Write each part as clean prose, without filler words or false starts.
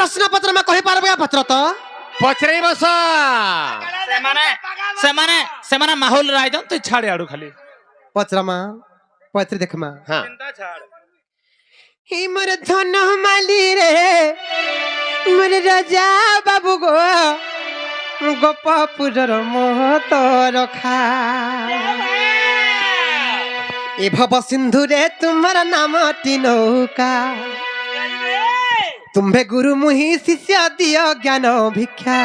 प्रश्न पत्र में कहि पारबे पत्र तो पचरे बस से माहौल रायदन तू छाड़े आड़ू खाली पचरमा पत्र देखमा हाँ ही मोर धन माली रे मोर राजा बाबू गो गोपापुर मोहत रखा ए भव सिंधु रे तुम्हारा नाम नौका तुम्हें गुरु मुहि शिष्य दियो ज्ञान भिक्षा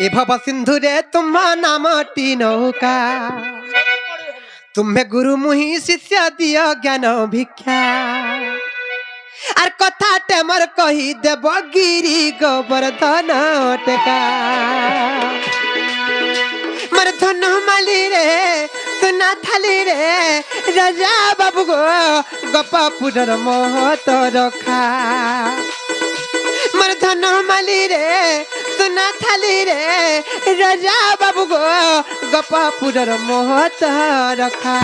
ए भव सिंधु रे तुम्हारा नाम नौका तुम्हें गुरु मुहि शिष्य दियो ज्ञान भिक्षा आर कथा टेमर कही देव गिरी गोवर्धन टेका मर धन माली रे सुना थाली रे राजा बाबू गो गोपापुर मोहत रखा मर धन माली रे सुना थाली रे राजा बाबू गो गोपापुर मोहत रखा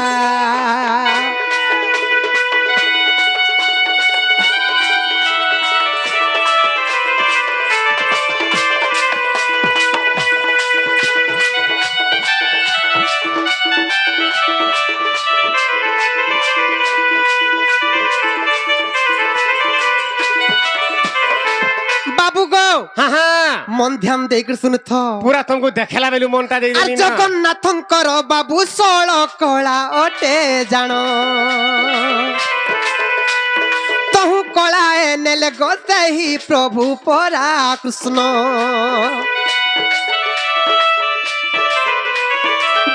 हाँ हाँ मन ध्यान देकर सुन था पूरा तुमको देखेला बेलू मनटा दे देली ना जगन्नाथंकर बाबू षोल कला अटे जानो तहु कलाए नेले गसे ही प्रभु परा कृष्ण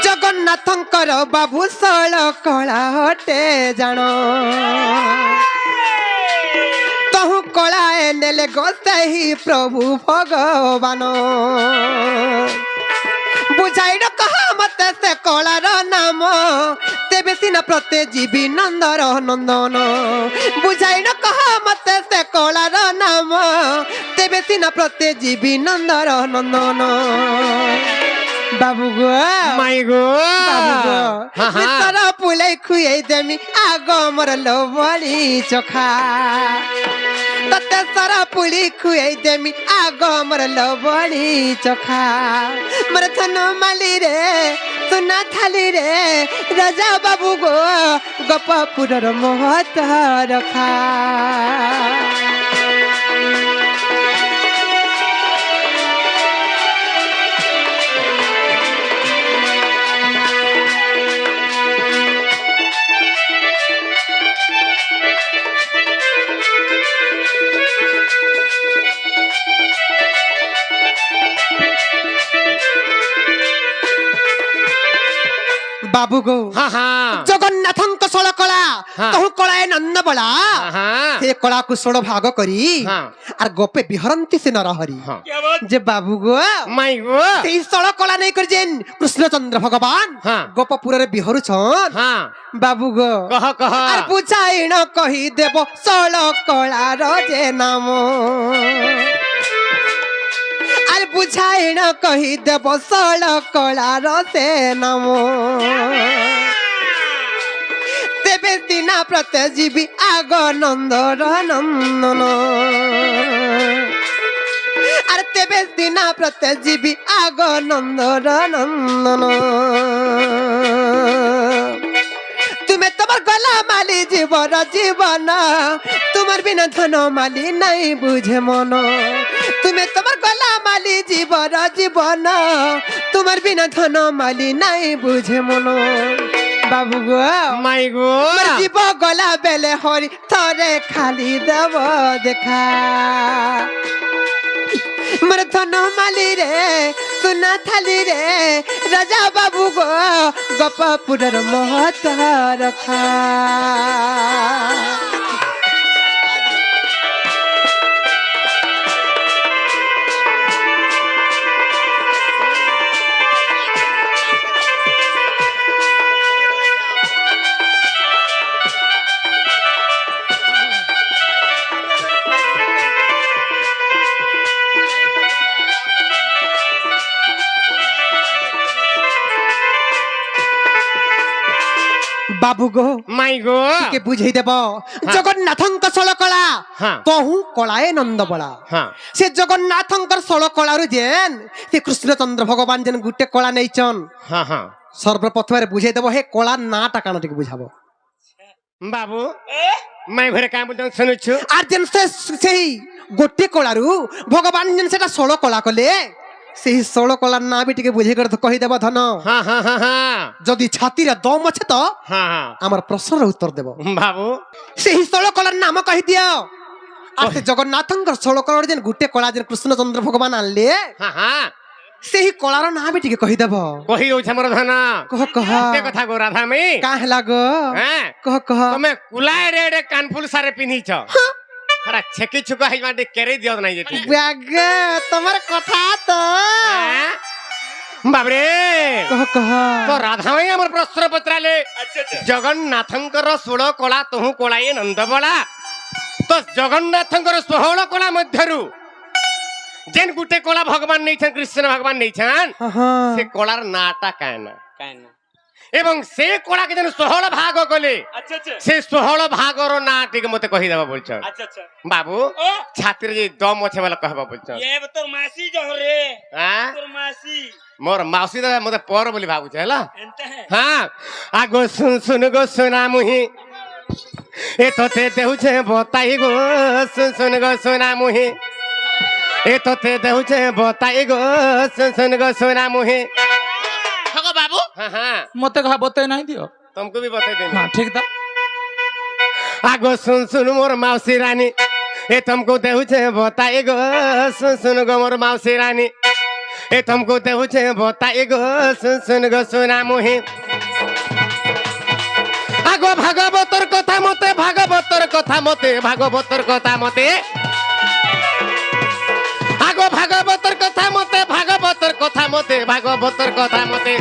जगन्नाथंकर बाबू षोल कला अटे जानो तहु कलाए नेले गसे ही प्रभु भगवान बुझाई कहा मत से कलार नाम तेबे सिना प्रत्ये जीवी नंदर नंदन बुझाई कहा मत से कलार नाम तेबे सिना प्रत्ये जीवी नंदर नंदन बाबू गो माई गो बाबू गो तारा पुलाई खुई देमी आग मोर लोबड़ी चोखा तते सारा पुली खुई देमी आग मोर लोबड़ी चोखा मोर धन माली रे सुना थाली रे राजा बाबू गो गोपापुर मोहत रखा बाबू गो हाँ हाँ जगन्नाथंक षोल कला हाँ। तहु कलाए नंद बला हाँ से कला को 16 भाग करी हाँ। आर गोपे बिहरंती से नरहरी हाँ। जे बाबू गो माई गो से 16 कला नहीं कर जेन कृष्णचंद्र भगवान हाँ। गोपपुर रे बिहरु छन हाँ बाबू गो कह कह आर बुझाई न कही देबो 16 कला रो जे नाम आर बुझाई न कही देबो 16 कला रो से नाम तेबे दिना प्रत्ये जीवी आग नंदर नंदन आर तेबे दिना प्रत्ये जीवी आग नंदर नंदन तुम्हें तमर गला माली जीवन जीवन तुम्हार बिना धन माली नहीं बुझे मन तुम्हें तमर गला माली जीवन जीवन तुम्हार बिना धन माली नहीं बुझे मन बाबू गो माई गो जीव गला बेले हरी थरे खाली देव देखा मोर धन माली रे सुना थाली रे राजा बाबू गो गोपापुर मोहत रखा बाबू गो माई गो के बुझाई देब जगन्नाथंक षोल कला हाँ। तहु कलाए नंद बड़ा हाँ से जगन्नाथंकर 16 कलारु जेन से कृष्णचंद्र भगवान जेन गुटे कला नैचन हाँ हाँ सर्वप्रथम बुझे देव हे कला नाटा काना टिके बुझाबो बाबू मैं घरे काम बोलते सुनुछु আর যেন সেই গোটে কলারু ভগবান যেন সেটা 16 কলা কলে সেই 16 কলার না বি টিকে বুঝে করে কই দেব ধন हाँ हाँ हाँ हाँ যদি ছাতিরে দম আছে তো हाँ हाँ আমার প্রশ্নের উত্তর দেব बाबू সেই 16 কলার নাম কই দিও আর সে জগন্নাথঙ্কর 16 কলার যেন গুটে কলা যেন কৃষ্ণচন্দ্র ভগবান আনলে हाँ हाँ সেই কলার না বি টিকে কই দেব कही दउछ मोर धन কহ কহ ते कथा गो राधा मी কা হেলা গো हैं কহ কহ तमे कुलाय रे कानफुल सारे पिनी छ अरे छेकी छुका है माटे केरे दियो नहीं जेती ব্যাগ তোমার কথা তো हैं? बाबरे কহ কহ तो राधा मी हमर प्रश्न पत्राले जगन्नाथंकर 16 कला तहु कलाए नंद बला तो जगन्नाथंकर 16 कला मध्यरु जेन गुटे कला भगवान नहीं छन कृष्ण भगवान नहीं छन হ্যাঁ से कलार नाटा कायना एवं से कला के जन 16 भाग गले से 16 भागर ना टिक मते कहि देबा बोलछ बाबू छात्र जे दम अछि वाला कहबा बोलछ ये तोर मासी जो रे हां तोर मासी मोर माउसी दा मते पर बोली भाबु छ हला एंते है हां आगो सुन सुन गो सुना मुही ए तोते देउ छे बताई गो सुन सुन गो सुना मुही ए तोते देउ छे बताई गो सुन सुन गो सुना मुही ठगो बाबू हां हां मते कहा बते नहीं दियो तुमको भी बता देंगे हाँ ठीक था आगो सुन सुन मोर माउसी रानी ए तुमको देहु छे बताए गो सुन सुन गो मोर माउसी रानी ए तुमको देहु छे बताए गो सुन सुन गो सुना मुही आगो भागवतर कथा मते भागवतर कथा मते भागवतर कथा मते आगो भागवतर कथा मते भागवतर कथा मते भागवतर कथा मते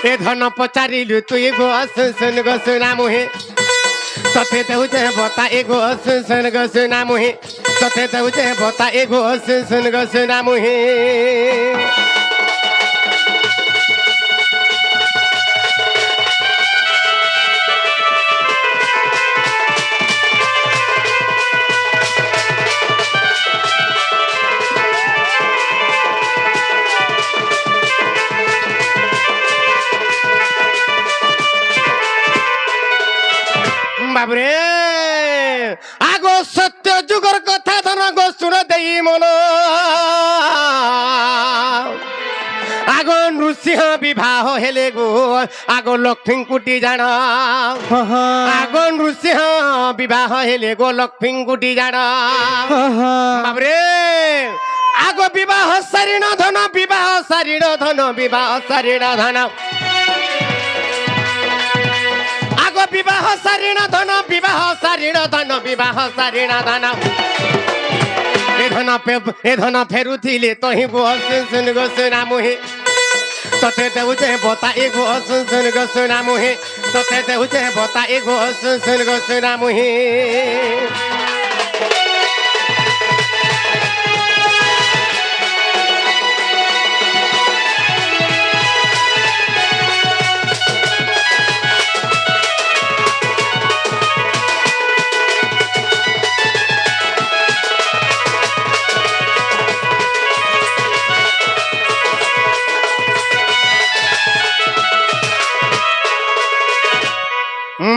ए धन पचारिलु तुई गो सुन सुन गो सुना मुही तथे देउछे बता एगो सुन सुन गो सुना मुही तथे देउछे बता एगो सुन सुन गो सुना मुही बाबरे आगो सत्य जुगर कथा धन गो सुन देई मन आगो नृसिंह विवाह हेले गो आगो लक्ष्मी कुटी जान आगो नृसिंह विवाह हेले गो लक्ष्मी कुटी जान बाबरे आगो विवाह सारीण धन विवाह सारीण धन विवाह सारीण धन विवाह सारीण धन विवाह सारीण धन विवाह सारीण धन ए धन फेरुथिले तही गो सुन सुन गो सुना मुही तथे देउछे बता ए गो सुन सुन गो सुना मुही तथे देउछे बता ए गो सुन सुन गो सुना मुही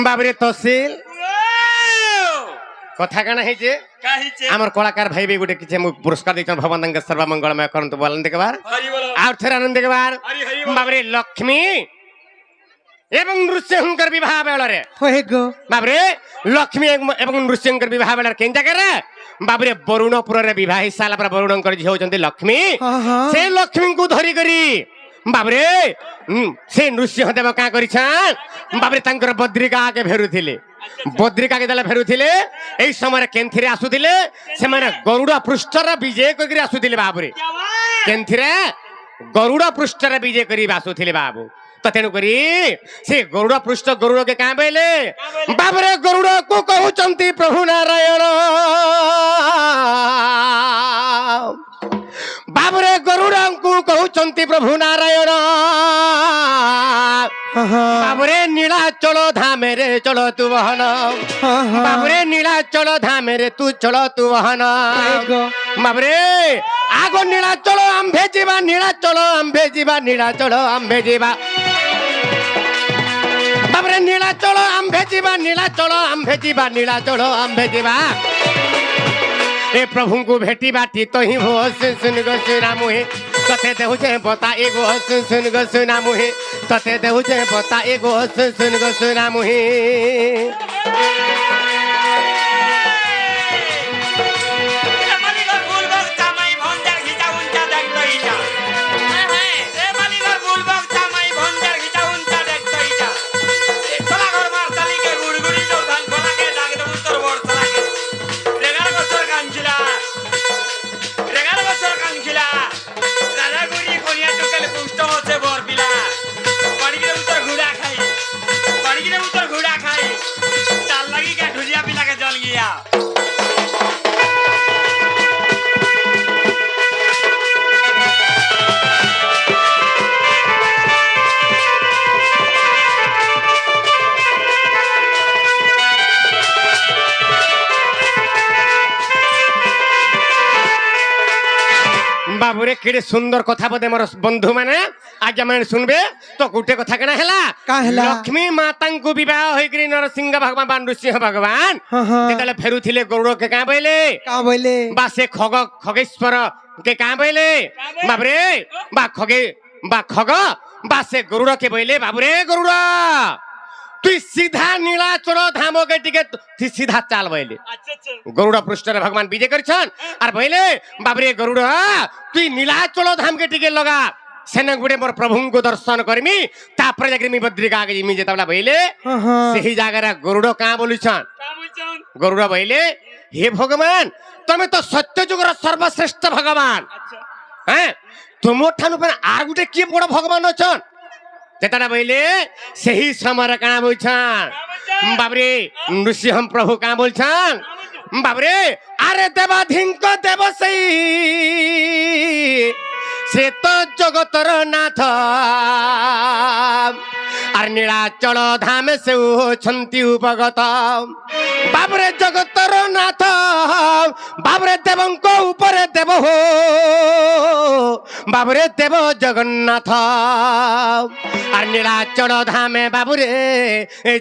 बाबरे तहसील कथा काना है जे काहिचे हमर कलाकार भाई भी गुटे किछे पुरस्कार दैछन भगवान तंग सर्व मंगलमय करंतु बोलन देके बार हरि बोलो आउर थेर आनंद देके बार हरि हरि बोलो बाबरे लक्ष्मी एवं नृसिंहकर विवाह बेला रे होए गो बाबरे लक्ष्मी एवं नृसिंहकर विवाह बेला केन जगह रे बाबरे वरुणपुर रे विवाह साला पर वरुणकर झियो होचंती लक्ष्मी से लक्ष्मी को धरी करी बाबरे से नृसिंह देव का करिछन बाबरे तांकर बद्रिका आगे फेरुथिले बद्रिका के दला फेरुथिले एई समय केंथिरे आसुथिले से माने गरुड़ पृष्ठर विजय करी आसुथिले बाबरे क्या बात केंथिरे गरुड़ पृष्ठर विजय करी आसुथिले बाबू तो तेणु करी से गरुड़ पृष्ठ गरुड़ के क्या बेले बाबरे गरुड़ को कहउचंती प्रभु नारायण बाबरे गरुड़ को कहउचंती प्रभु नारायण বাবুরে নীলা চলো ধামেরে চলো তু বহন বাবুরে নীলা চলো ধামেরে তু চলো তু বহন বাবুরে আগো নীলা চলো আম্ভে ଯିବା নীলা চলো আম্ভে ଯିବା নীলা চলো আম্ভে ଯିବା বাবুরে নীলা চলো আম্ভে ଯିବା নীলা চলো আম্ভে ଯିବା নীলা চলো আম্ভে ଯିବା ए प्रभु को भेटी बाटी तो ही हो सुन गो सुना मुहे कथे देहुचे बता एगो सुन गो सुना मुहे कथे देहुचे बता एगो सुन गो सुना मुहे बाबूरे केड़े सुंदर कथा बोधे मोर बंधु माने आज मैंने सुनबे तो गुटे कथा केना हेला लक्ष्मी माता को विवाह होइकरी नरसिंह भगवान नृसिंह भगवान जेतले फेरुथिले गरुड़ के का बोले बा से खगेश्वर के का बोले बाबरे बा खग बा से गरुड़ के बोले बाबरे गरुड़ तु सीधा नीलाचल धाम के टिके सीधा चाल बोले गरुड़ पृष्ठ भगवान विजय करछन आर बोले बाबरे गरुड़ तु नीलाचल धाम के टिके लगा सेने गुडे मोर प्रभु को दर्शन करमी तापर जाकरी मी बद्रिका के मी जेतबला बोले सही जगह गरुड़ का बोलुछन गरुड़ बोले हे भगवान तमे तो सत्य जुगर सर्वश्रेष्ठ भगवान हैं तुम ठानु पर आर गुटे की बड़ भगवान अछन जेताना बोले सही समय का बोलछन बाबरे नृसिंह प्रभु का बोलछन बाबरे अरे देवाधिंक देव सही से तो जगतर नाथ आर नीलाचल धाम से छंती उपगत बाबरे जगतर नाथ बाबरे देवंक ऊपर देव हो बाबरे देव जगन्नाथ आर नीलाचल धामे बाबुरे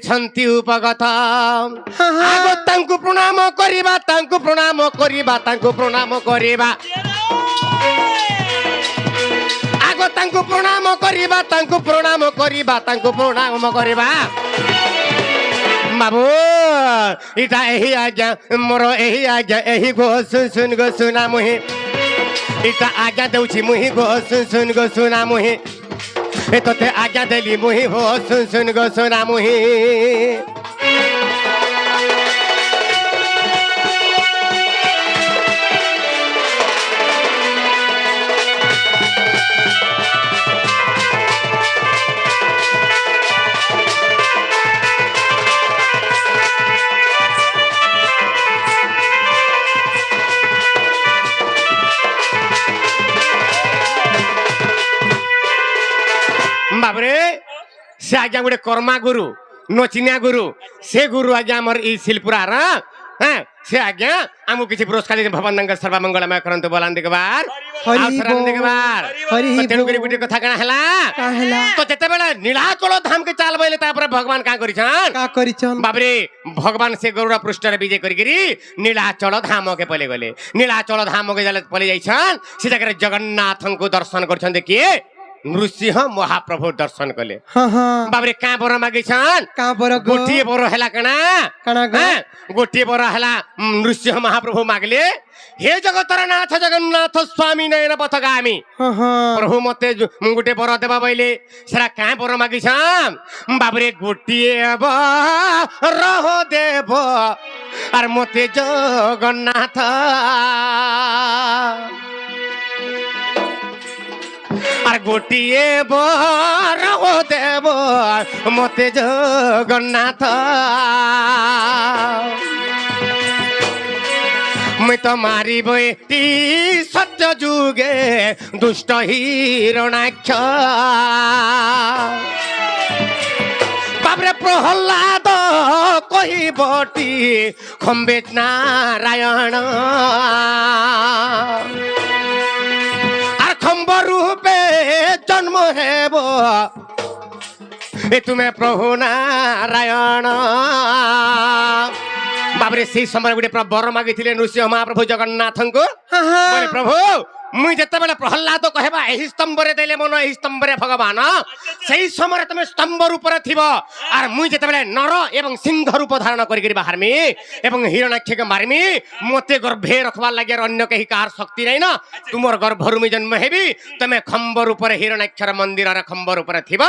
छंती उपगत आगो तांकु प्रणाम करिबा तांकु प्रणाम करिबा तांकु प्रणाम करिबा आगो तांकु प्रणाम करिबा तांकु प्रणाम करिबा तांकु प्रणाम करिबा बाबू इटा एही आज्ञा मोर एही आज्ञा एही गो सुन गो सुना मुहि इटा आज्ञा देउछि मुहि गो सुन गो सुना मुहि ए तोते आज्ञा देली मुहि हो सुन गो सुना मुहि बाबरे से आज्ञा गोटे कर्मा गुरु नचिनिया गुरु से गुरु आज्ञा आमर ई शिलपुरार हैं से आज्ञा आमु किछि पुरस्कार भवन नंगर सर्व मंगलमय करंतु बोलान देखबार तेणु करी गुटे कथा कना हला तो जते बेला नीलाचल धाम के चाल बइले तापर भगवान का करिछन बाबरे भगवान से गरुड़ पृष्ठ रे विजय करिगिरी नीलाचल धाम के पले गले नीलाचल धाम के जले पले जाइछन से जगह जगन्नाथ को दर्शन करछन देखिए नृसिंह महाप्रभु दर्शन कले बाबरे का बर मागिछन गोटिए बर हला कना गोटिए बर हला नृसिंह महाप्रभु मागले हे जगतर नाथ जगन्नाथ स्वामी नयन पथगामी प्रभु मते गुटे बर देबा बइले सेरा का बर मागिछन बाबरे गोटिए बर देव आर मते जगन्नाथ आर गोटिए बर देव मते जगन्नाथ मैं तो मारी बेटी सत्य जुगे दुष्ट हिरणाक्ष প্রহ্লাদ কহিবটি খম্বে নারায়ণ আর খম্ব রূপে জন্ম হেব এ তুমি প্রভু নারায়ণ বাবরে সেই সময় গোটে বর মাগিଥିଲେ ନୃସିଂହ ମହାପ୍ରଭୁ ଜଗନ୍ନାଥଙ୍କୁ ବୋଲେ ପ୍ରଭୁ ମୁଇଁ ଯେତେବେଳେ ପ୍ରହ୍ଲାଦ କହିବା ଏହି ସ୍ତମ୍ଭରେ ଦେଲେ ମନ ଏହି ସ୍ତମ୍ଭରେ ଭଗବାନ ସେହି ସମୟରେ ତମେ ସ୍ତମ୍ଭ ରୂପରେ ଥିବ ଆର ମୁଇଁ ଯେତେବେଳେ ନର ଏବଂ ସିଂହ ରୂପ ଧାରଣ କରିକି ବାହାରମି ଏବଂ ହିରଣ୍ୟାକ୍ଷକୁ ମାରିମି ମତେ ଗର୍ଭେ ରଖବାର ଲାଗି ଅନ୍ୟ କେହି କାହାର ଶକ୍ତି ନାହିଁ ନା ତୁମର ଗର୍ଭରୁ ମୁଇଁ ଜନ୍ମ ହେବି ତମେ ଖମ୍ବ ରୂପରେ ହିରଣ୍ୟାକ୍ଷର ମନ୍ଦିରର ଖମ୍ବ ରୂପରେ ଥିବ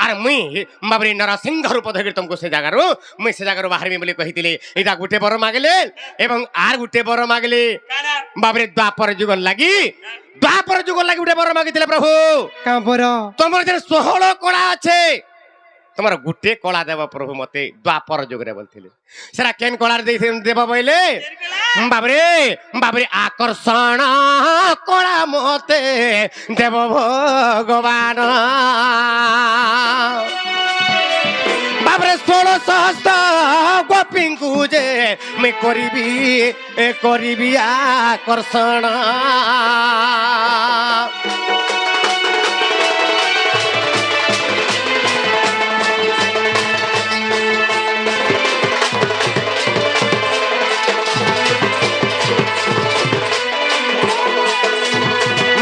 ଆର ମୁଇଁ ବାବରି ନର ସିଂହ ରୂପ ଧରିକି ତମକୁ ସେ ଜାଗାରୁ ମୁଇଁ ସେ ଜାଗାରୁ ବାହାରମି ବୋଲି କହିଥିଲି ଏଇଟା ଗୋଟେ ବର ମାଗିଲେ ଏବଂ ଆର ଗୋଟେ ବର ମାଗିଲେ ବାବରେ ଦ୍ୱାପର ଯୁଗ ଲାଗି द्वापर जुग लगी गुटे बर मागिथिले प्रभु का बर तमर जे 16 कला আছে तमर गुटे कला देव प्रभु मते द्वापर जुग रे बोलथिले सेरा केन कला दे देव बोइले बाबरे बाबरे आकर्षण कला मते देव भगवान बाबरे 16 सहस्त्र गोपिंकु जे मैं करीबी आकर्षण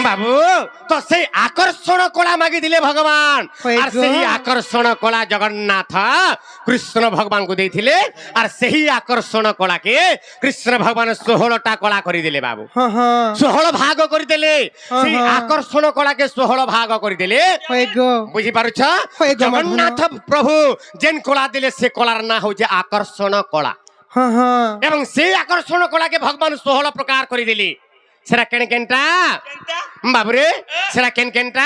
बाबू तो से आकर्षण कला मागी दिले भगवान और सही आकर्षण कला जगन्नाथ कृष्ण भगवान को देथिले और सही आकर्षण कला के कृष्ण भगवान 16टा कला करि दिले बाबू 16 भाग करि दिले सही आकर्षण कला के 16 भाग करि दिले बुझी पारुछ जगन्नाथ प्रभु जेन कला दिले से कलार ना हो जे आकर्षण कला एवं से आकर्षण कला के भगवान 16 प्रकार करि दिले सेरा केन केनटा बाबरे सेरा केन केनटा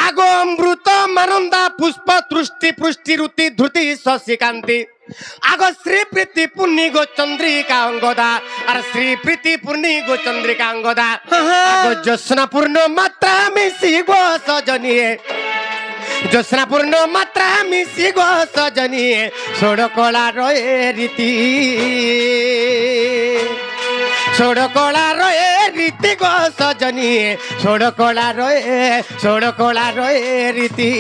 आगो अमृत मानंदा पुष्प तृष्टि पुष्टि रुति धृति शशिकांति आगो श्री प्रीति पुण्य गो चंद्रिका अंगदा और श्री प्रीति पुण्य गो चंद्रिका अंगदा आगो जसना पूर्ण मात्रा मिसी गो सजनिए जसना पूर्ण मात्रा मिसी गो सजनिए सोड़ कला रहे रीति सोड़ कला रहे रीति गो सजनी सोड़ कला रहे रीति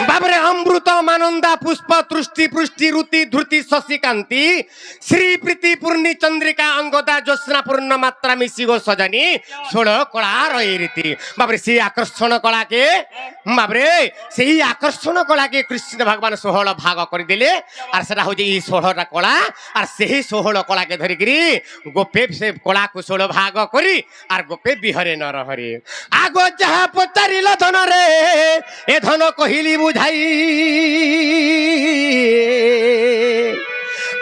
बाबरे अमृत मानंदा पुष्प तृष्टि पुष्टि रुति धृति शशिकांति श्री प्रीति पूर्णी चंद्रिका अंगदा ज्योत्स्ना पूर्ण मात्रा मिसी गो सजनी सोड़ कला रही रीति बाबरे से आकर्षण कला के बाबरे से आकर्षण कला के कृष्ण भगवान 16 भाग कर दिले और सेटा हो 16टा कला और से 16 कला के धरिकी गोपे से कला को 16 भाग करी और गोपे बिहरे न रहरे आगो जहा पचारिल धन रे ए धन कहिली बुझाई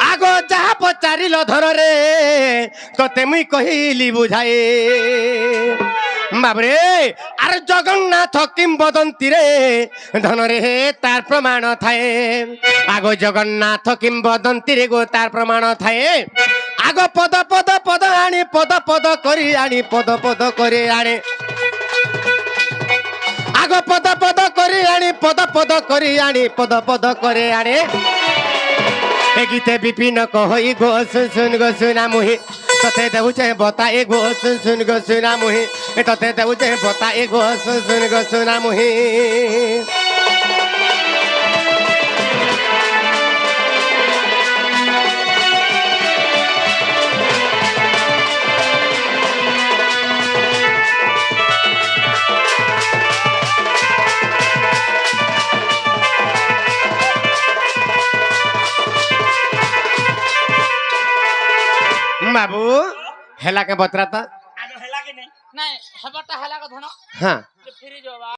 आगो जहा पचारिल धन रे तते मुई कहिली बुझाए बाबरे अरे जगन्नाथ किंबदंती रे धन रे तार प्रमाण थाए आगो जगन्नाथ किंबदंती रे गो तार प्रमाण थाए आगो पद पद पद आनी पद पद करी आनी पद पद करे आने आगो पद पद करी आनी पद पद करी आनी पद पद करे आने ए गीते विपिन कहई गो सुन गो सुना मुहि तते देउचे बता ए गो सुन गो सुना मुहि ए तते देउचे बता ए गो सुन गो सुना मुहि बाबू हेला के बतरा था आगे हेला के नहीं नहीं हबटा हला का धन हाँ फिर जो